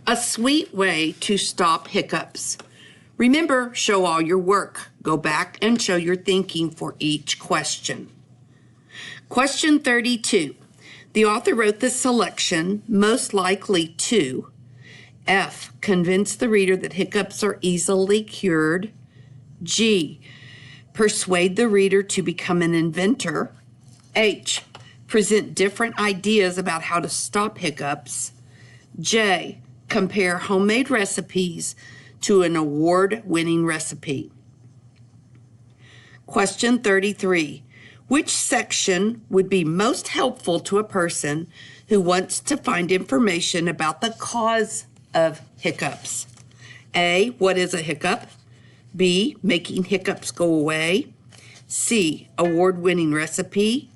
A sweet way to stop hiccups. Remember, show all your work. Go back and show your thinking for each question. Question 32. The author wrote this selection, most likely to F. Convince the reader that hiccups are easily cured. G. Persuade the reader to become an inventor. H. Present different ideas about how to stop hiccups. J. Compare homemade recipes to an award-winning recipe. Question 33. Which section would be most helpful to a person who wants to find information about the cause of hiccups? A. What is a hiccup? B. Making hiccups go away. C. Award-winning recipe.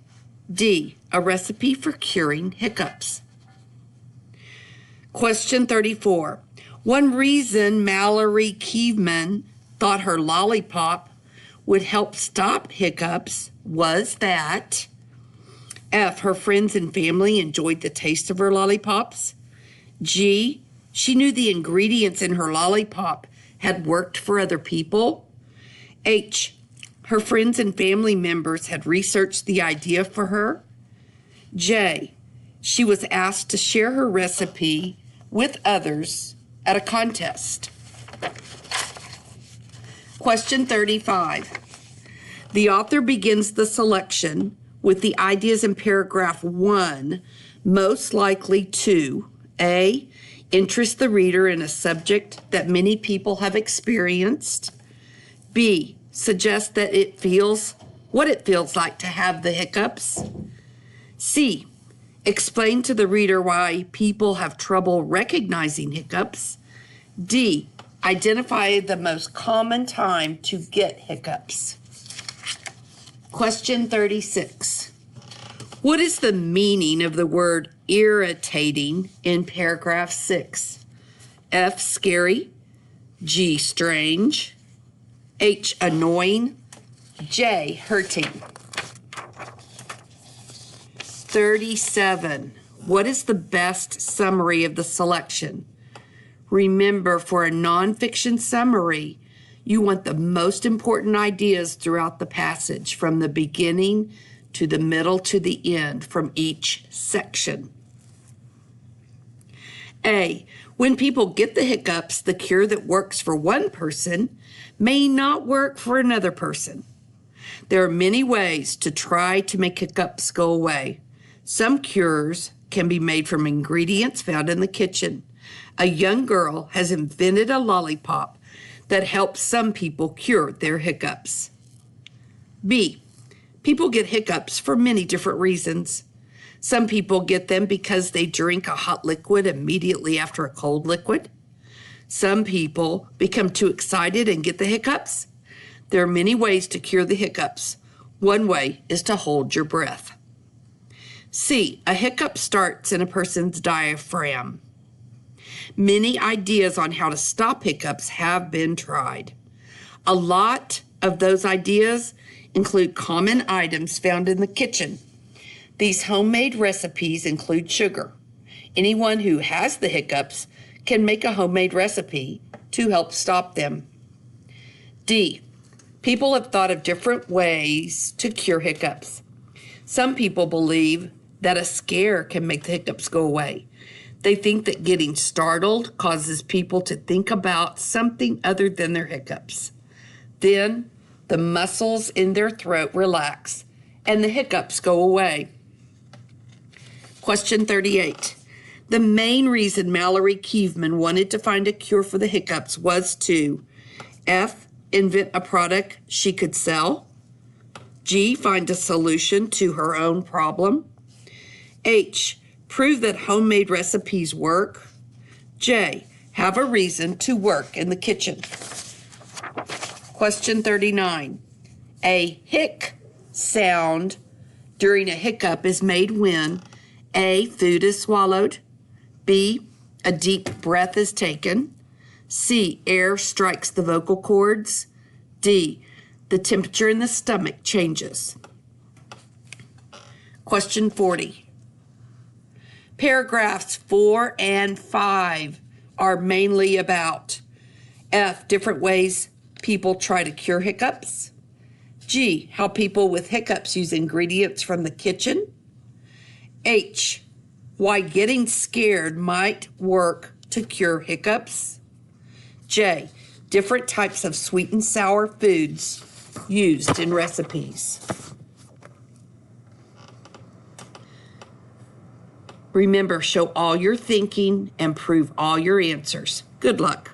D. A recipe for curing hiccups. Question 34. One reason Mallory Kievman thought her lollipop would help stop hiccups was that F. Her friends and family enjoyed the taste of her lollipops. G. She knew the ingredients in her lollipop had worked for other people. H. Her friends and family members had researched the idea for her. J. She was asked to share her recipe with others at a contest. Question 35. The author begins the selection with the ideas in paragraph 1, most likely to A. Interest the reader in a subject that many people have experienced. B. Suggest that what it feels like to have the hiccups. C. Explain to the reader why people have trouble recognizing hiccups. D. Identify the most common time to get hiccups. Question 36. What is the meaning of the word irritating in paragraph 6? F. Scary. G. Strange. H. Annoying. J. Hurting. 37. What is the best summary of the selection? Remember, for a nonfiction summary, you want the most important ideas throughout the passage, from the beginning to the middle to the end, from each section. A. When people get the hiccups, the cure that works for one person may not work for another person. There are many ways to try to make hiccups go away. Some cures can be made from ingredients found in the kitchen. A young girl has invented a lollipop that helps some people cure their hiccups. B. People get hiccups for many different reasons. Some people get them because they drink a hot liquid immediately after a cold liquid. Some people become too excited and get the hiccups. There are many ways to cure the hiccups. One way is to hold your breath. C. A hiccup starts in a person's diaphragm. Many ideas on how to stop hiccups have been tried. A lot of those ideas include common items found in the kitchen. These homemade recipes include sugar. Anyone who has the hiccups can make a homemade recipe to help stop them. D. People have thought of different ways to cure hiccups. Some people believe that a scare can make the hiccups go away. They think that getting startled causes people to think about something other than their hiccups. Then the muscles in their throat relax and the hiccups go away. Question 38. The main reason Mallory Kievman wanted to find a cure for the hiccups was to F. Invent a product she could sell. G. Find a solution to her own problem. H. Prove that homemade recipes work. J. Have a reason to work in the kitchen. Question 39. A hic sound during a hiccup is made when A. Food is swallowed. B. A deep breath is taken. C. Air strikes the vocal cords. D. The temperature in the stomach changes. Question 40. Paragraphs 4 and 5 are mainly about? F, different ways people try to cure hiccups. G, how people with hiccups use ingredients from the kitchen. H, why getting scared might work to cure hiccups. J, different types of sweet and sour foods used in recipes. Remember, show all your thinking and prove all your answers. Good luck.